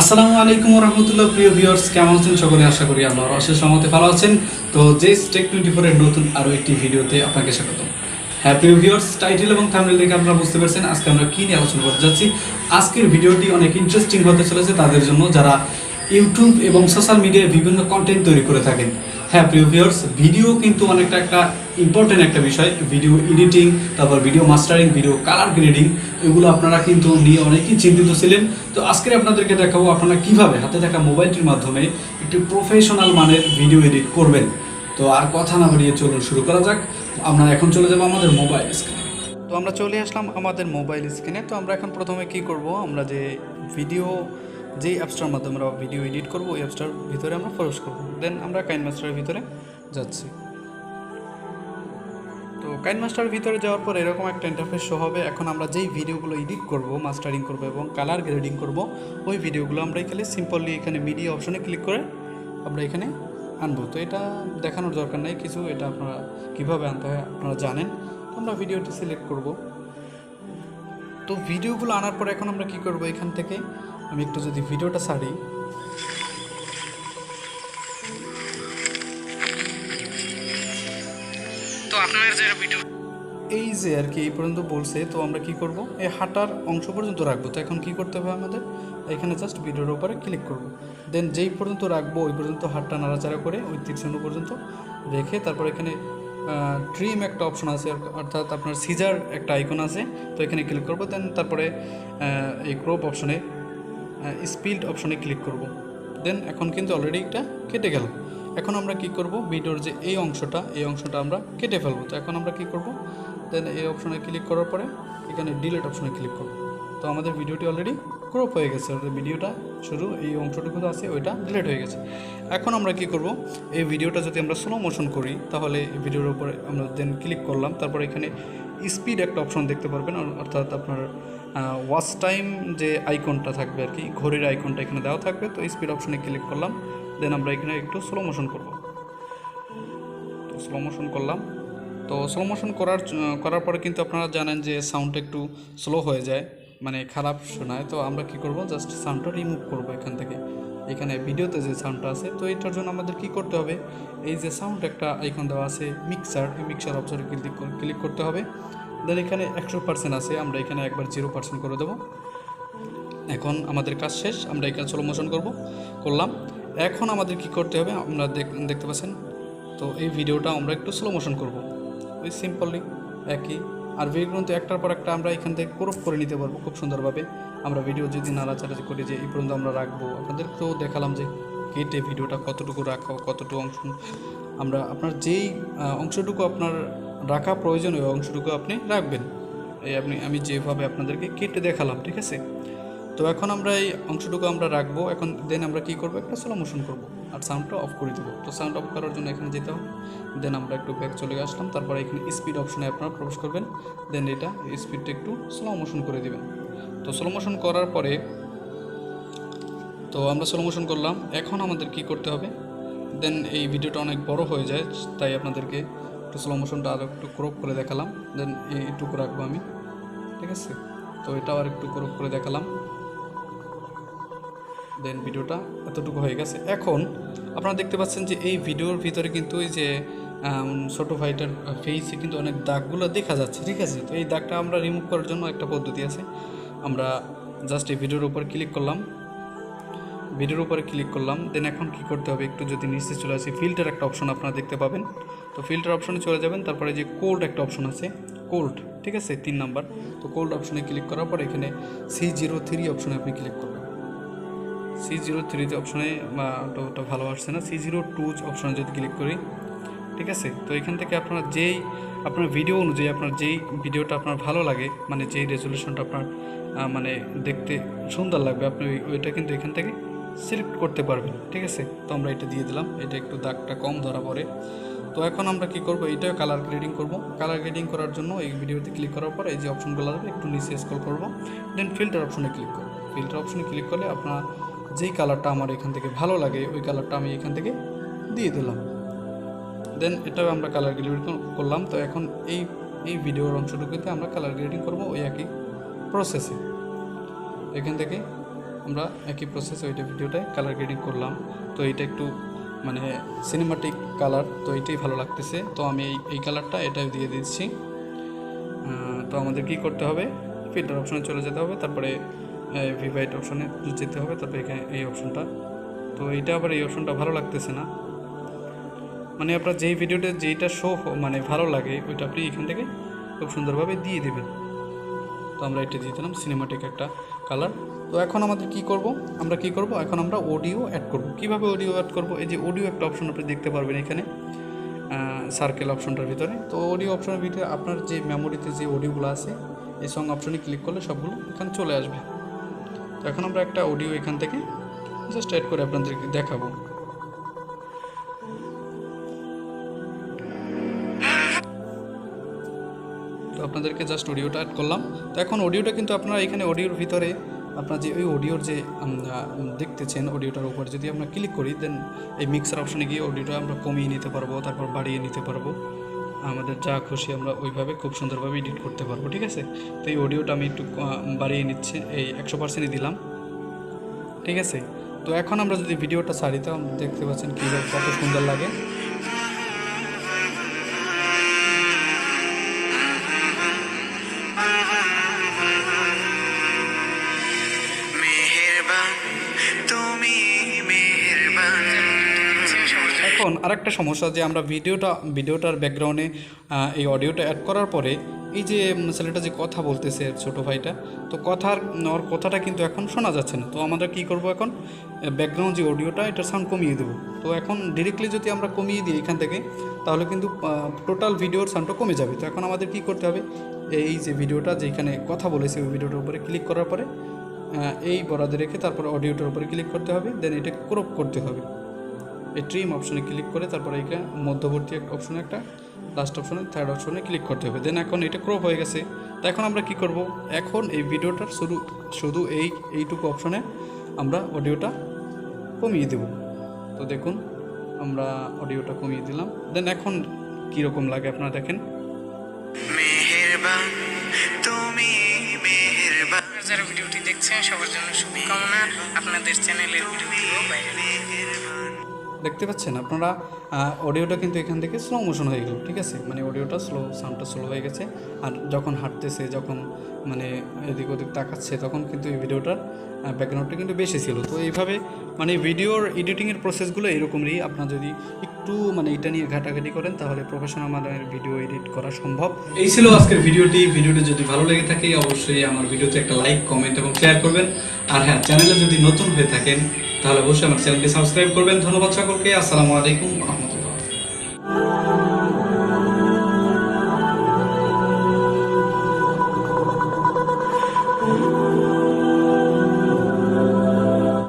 আসসালামু আলাইকুম রহমতুল্লাহ। প্রিয় ভিউয়ার্স, কেমন আছেন সকলে? আশা করি আপনারা অশেষ রহমতে ভালো আছেন। তো জেস টেক 24 এর নতুন আরও একটি ভিডিওতে আপনাকে স্বাগতম। হ্যাঁ প্রিয় ভিউয়ার্স, টাইটেল এবং থাম্বনেল দেখে আপনারা বুঝতে পারছেন আজকে আমরা কী নিয়ে আলোচনা করতে যাচ্ছি। আজকের ভিডিওটি অনেক ইন্টারেস্টিং হতে চলেছে তাদের জন্য যারা ইউটিউব এবং সোশ্যাল মিডিয়ায় বিভিন্ন কন্টেন্ট তৈরি করে থাকেন। হ্যাঁ প্রিয় ভিউয়ার্স, ভিডিও কিন্তু অনেকটা একটা ইম্পর্টেন্ট একটা বিষয়। ভিডিও এডিটিং, তারপর video mastering, video colour grading, এগুলো আপনারা কিন্তু নিয়ে অনেকেই চিন্তিত ছিলেন। তো আজকে আপনাদেরকে দেখাবো আপনারা কিভাবে হাতে থাকা মোবাইলটির মাধ্যমে একটি প্রফেশনাল মানের ভিডিও এডিট করবেন। তো আর কথা না বাড়িয়ে চলুন শুরু করা যাক। আমরা এখন চলে যাবো আমাদের মোবাইল স্ক্রিনে। তো আমরা চলে আসলাম আমাদের মোবাইল স্ক্রিনে। তো আমরা এখন প্রথমে কি করব, আমরা যে ভিডিও যেই অ্যাপসটার মাধ্যমে আমরা ভিডিও এডিট করব ওই অ্যাপসটার ভিতরে আমরা প্রবেশ করব। দেন আমরা কাইনমাস্টারের ভিতরে যাচ্ছি। তো কাইনমাস্টারের ভিতরে যাওয়ার পর এরকম একটা ইন্টারফেস শো হবে। এখন আমরা যেই ভিডিওগুলো এডিট করব, মাস্টারিং করব এবং কালার গ্রেডিং করব, ওই ভিডিওগুলো আমরা এখানে সিম্পলি এখানে মিডিয়া অপশনে ক্লিক করে আমরা এখানে আনবো। তো এটা দেখানোর দরকার নেই কিছু, এটা আপনারা কীভাবে আনতে হয় আপনারা জানেন। আমরা ভিডিওটি সিলেক্ট করব। তো ভিডিওগুলো আনার পর এখন আমরা কি করব, এখান থেকে আমি একটু যদি ভিডিওটা ছাড়ি, তো আপনার যে ভিডিও এই যে আর কি এই পর্যন্ত বলছে। তো আমরা কি করব, এই হাঁটার অংশ পর্যন্ত রাখবো। তো এখন কি করতে হবে আমাদের, এখানে জাস্ট ভিডিওর উপরে ক্লিক করব। দেন যেই পর্যন্ত রাখবো ওই পর্যন্ত হাতটা নাড়াচাড়া করে ওই তীরচিহ্ন পর্যন্ত রেখে তারপর এখানে ট্রিম একটা অপশন আছে, অর্থাৎ আপনার সিজার একটা আইকন আছে। তো এখানে ক্লিক করব। দেন তারপরে এই ক্রপ অপশনে স্পিড অপশনে ক্লিক করব। দেন এখন কিন্তু অলরেডি এটা কেটে গেল। এখন আমরা কি করব, ভিডিওর যে এই অংশটা আমরা কেটে ফেলবো। তো এখন আমরা কি করব, দেন এই অপশনে ক্লিক করার পরে এখানে ডিলিট অপশনে ক্লিক করব। তো আমাদের ভিডিওটি অলরেডি ক্রপ হয়ে গেছে, অর্থাৎ ভিডিওটা শুধু এই অংশটুকু আছে ওইটা ডিলিট হয়ে গেছে। এখন আমরা কি করব, এই ভিডিওটা যদি আমরা স্লো মোশন করি তাহলে এই ভিডিওর উপরে আমরা দেন ক্লিক করলাম। তারপর এখানে স্পিড একটা অপশন দেখতে পারবেন, অর্থাৎ আপনার ওয়াচ টাইম যে আইকনটা থাকবে আর কি, ঘড়ির আইকনটা এখানে দেওয়া থাকবে। তো স্পিড অপশনে ক্লিক করলাম। দেন আমরা এখানে একটু স্লো মোশন করব। তো স্লো মোশন করলাম। তো স্লো মোশন করার পরে কিন্তু আপনারা জানেন যে সাউন্ডটা একটু স্লো হয়ে যায়, মানে খারাপ শোনায়। তো আমরা কি করব, জাস্ট সাউন্ডটা রিমুভ করব এখান থেকে। এখানে ভিডিওতে যে সাউন্ডটা আছে, তো এটার জন্য আমাদের কি করতে হবে, এই যে সাউন্ড একটা আইকন দেওয়া আছে মিক্সার, এই মিক্সার অপশনে ক্লিক করতে হবে। দেন এখানে 100% আছে, আমরা এখানে একবার 0% করে দেবো। এখন আমাদের কাজ শেষ, আমরা এখানে স্লো মোশন করলাম। এখন আমাদের কি করতে হবে, আমরা দেখতে পাচ্ছেন। তো এই ভিডিওটা আমরা একটু স্লো মোশন করব, ওই সিম্পলি একই। আর ভিডিও কিন্তু একটার পর একটা আমরা এখান থেকে ক্রপ করে নিতে পারবো খুব সুন্দরভাবে। আমরা ভিডিও যদি নাড়াচাড়া করি যে এই পর্যন্ত আমরা রাখবো, আপনাদেরকেও দেখালাম যে কেটে ভিডিওটা কতটুকু রাখা, কতটুকু অংশ আমরা আপনার যেই অংশটুকু আপনার রাখা প্রয়োজন ওই অংশটুকু আপনি রাখবেন। এই আমি যেভাবে আপনাদেরকে কেটে দেখালাম, ঠিক আছে। তো এখন আমরা এই অংশটুকু আমরা রাখবো। এখন দেন আমরা কি করব, একটা স্লো মোশন করব আর সাউন্ডটা অফ করে দেবো। তো সাউন্ড অফ করার জন্য এখানে যেতে হবে। দেন আমরা একটু ব্যাক চলে আসলাম। তারপরে এখানে স্পিড অপশনে আপনারা প্রবেশ করবেন। দেন এটা স্পিডটা একটু স্লো মোশন করে দেবেন। তো স্লো মোশন করার পরে তো আমরা স্লো মোশন করলাম। এখন আমাদের কি করতে হবে, দেন এই ভিডিওটা অনেক বড় হয়ে যায়, তাই আপনাদেরকে একটু স্লো মোশনটা আরও একটু ক্রপ করে দেখালাম। দেন এইটুকু রাখবো আমি, ঠিক আছে। তো এটাও আর একটু ক্রপ করে দেখালাম। দেন ভিডিওটা এতটুকু হয়ে গেছে। এখন আপনারা দেখতে পাচ্ছেন যে এই ভিডিওর ভিতরে কিন্তু এই যে ছোটো ভাইটার ফেসে কিন্তু অনেক দাগগুলো দেখা যাচ্ছে, ঠিক আছে। তো এই দাগটা আমরা রিমুভ করার জন্য একটা পদ্ধতি আছে। আমরা জাস্ট এই ভিডিওর উপর ক্লিক করলাম, দেন এখন কি করতে হবে, একটু যদি নিচে চলে আসি, ফিল্টার একটা অপশন আপনারা দেখতে পাবেন। তো ফিল্টার অপশনে চলে যাবেন। তারপরে যে কোল্ড একটা অপশন আছে, কোল্ড, ঠিক আছে, 3 নাম্বার। তো কোল্ড অপশনে ক্লিক করার পর এখানে C03 অপশনে আপনি ক্লিক করবেন। C03 অপশনে ওটা ভালো আসছে না, C02 অপশনে যদি ক্লিক করি, ঠিক আছে। তো এখান থেকে আপনার আপনার ভিডিও অনুযায়ী আপনার যেই ভিডিওটা আপনার ভালো লাগে, মানে যেই রেজলিউশনটা আপনার মানে দেখতে সুন্দর লাগবে, আপনি ওইটা কিন্তু এখান থেকে সিলেক্ট করতে পারবেন, ঠিক আছে। তো আমরা এটা দিয়ে দিলাম, এটা একটু দাগটা কম ধরা পড়ে। তো এখন আমরা কি করব, এইটাও কালার গ্রেডিং করব। কালার গ্রেডিং করার জন্য এই ভিডিওতে ক্লিক করার পর এই যে অপশনগুলো আসবে একটু নিচে স্ক্রল করব। দেন ফিল্টার অপশনে ক্লিক করব। ফিল্টার অপশনে ক্লিক করলে আপনার যেই কালারটা আমার এখান থেকে ভালো লাগে ওই কালারটা আমি এখান থেকে দিয়ে দিলাম। দেন এটাও আমরা কালার গ্রেডিং করলাম। তো এখন এই ভিডিওর অংশটুকুতে আমরা কালার গ্রেডিং করব ওই একই প্রসেসে। এখান থেকে আমরা একই প্রসেস ওইটা ভিডিওটায় কালার গ্রেডিং করলাম। তো এইটা একটু মানে সিনেমাটিক কালার, তো এইটাই ভালো লাগতেছে, তো আমি এই কালারটা এটাই দিয়ে দিচ্ছি। তো আমাদের কি করতে হবে, ফিল্টার অপশনে চলে যেতে হবে, তারপরে ভিভাইট অপশনে যেতে হবে, তারপরে এখানে এই অপশনটা। তো এইটা আবার এই অপশনটা ভালো লাগতেছে না, মানে আপনার যেই ভিডিওটা যেইটা মানে ভালো লাগে ওইটা আপনি এখান থেকে খুব সুন্দরভাবে দিয়ে দেবেন। তো আমরা এটা দিয়ে দিলাম সিনেমাটিক একটা কালার। তো এখন আমাদের কি করব, এখন আমরা অডিও অ্যাড করব। কিভাবে অডিও অ্যাড করব, এই যে অডিও একটা অপশন আপনি দেখতে পারবেন এখানে সার্কেল অপশনটার ভিতরে। তো অডিও অপশনের ভিতরে আপনার যে মেমোরিতে যে অডিওগুলো আছে এই সং অপশনে ক্লিক করলে সবগুলো এখানে চলে আসবে। তো এখন আমরা একটা অডিও এখান থেকে জাস্ট অ্যাড করে আপনাদেরকে দেখাবো। তো আপনাদেরকে জাস্ট অডিওটা অ্যাড করলাম। তো এখন অডিওটা কিন্তু আপনারা এখানে অডিওর ভিতরে আপনার যে ওই অডিওর যে দেখতেছেন অডিওটার উপর যদি আমরা ক্লিক করি, দেন এই মিক্সার অপশনে গিয়ে অডিওটা আমরা কমিয়ে নিতে পারবো, তারপর বাড়িয়ে নিতে পারবো, আমাদের যা খুশি আমরা ওইভাবে খুব সুন্দরভাবে এডিট করতে পারবো, ঠিক আছে। তো এই অডিওটা আমি একটু বাড়িয়ে নিচ্ছি, এই 100%ই দিলাম, ঠিক আছে। তো এখন আমরা যদি ভিডিওটা ছাড়ি তো দেখতে পাচ্ছেন কীভাবে কত সুন্দর লাগে। এখন আরেকটা সমস্যা যে আমরা ভিডিওটার ব্যাকগ্রাউন্ডে এই অডিওটা অ্যাড করার পরে এই যে ছেলেটা যে কথা বলতেছে ছোটো ভাইটা, তো ওর কথাটা কিন্তু এখন শোনা যাচ্ছে না। তো আমরা কি করব, এখন ব্যাকগ্রাউন্ড যে অডিওটা এটা সাউন্ড কমিয়ে দেবো। তো এখন ডিরেক্টলি যদি আমরা কমিয়ে দিই এখান থেকে, তাহলে কিন্তু টোটাল ভিডিওর সাউন্ডটা কমে যাবে। তো এখন আমাদের কি করতে হবে, এই যে ভিডিওটা যেখানে কথা বলেছে ওই ভিডিওটার উপরে ক্লিক করার পরে এই বরাদ্দ রেখে তারপরে অডিওটার উপরে ক্লিক করতে হবে, দেন এটা ক্রপ করতে হবে। এই ট্রিম অপশনে ক্লিক করে তারপরে এইটা মধ্যবর্তী একটা অপশনে, একটা লাস্ট অপশনে, থার্ড অপশনে ক্লিক করতে হবে। দেন এখন এটা ক্রপ হয়ে গেছে। তো এখন আমরা কি করব, এখন এই ভিডিওটার শুধু এইটুকু অপশনে আমরা অডিওটা কমিয়ে দেব। তো দেখুন আমরা অডিওটা কমিয়ে দিলাম। দেন এখন কীরকম লাগে আপনারা দেখেন। যারা ভিডিওটি দেখছেন সবার জন্য শুভকামনা, আপনাদের চ্যানেলের ভিডিওগুলো বাইরে দেখতে পাচ্ছেন আপনারা অডিওটা কিন্তু এখান থেকে স্লো মোশন হয়ে গেল, ঠিক আছে, মানে অডিওটা সাউন্ডটা স্লো হয়ে গেছে। আর যখন হাঁটতেছে, যখন মানে এদিক ওদিক তাকাচ্ছে, তখন কিন্তু এই ভিডিওটার ব্যাকগ্রাউন্ডটা কিন্তু বেশি ছিল। তো এইভাবে মানে ভিডিওর এডিটিংয়ের প্রসেসগুলো এরকমই। আপনার যদি একটু মানে এটা নিয়ে ঘাটাঘাটি করেন তাহলে প্রফেশনাল মানের ভিডিও এডিট করা সম্ভব। এই ছিল আজকের ভিডিওটি যদি ভালো লেগে থাকে অবশ্যই আমার ভিডিওতে একটা লাইক, কমেন্ট এবং শেয়ার করবেন। আর হ্যাঁ, চ্যানেলে যদি নতুন হয়ে থাকেন তাহলে অবশ্যই আমার চ্যানেলকে সাবস্ক্রাইব করবেন। ধন্যবাদ সকলকে। আসসালামু আলাইকুম রহমতুল্লাহ।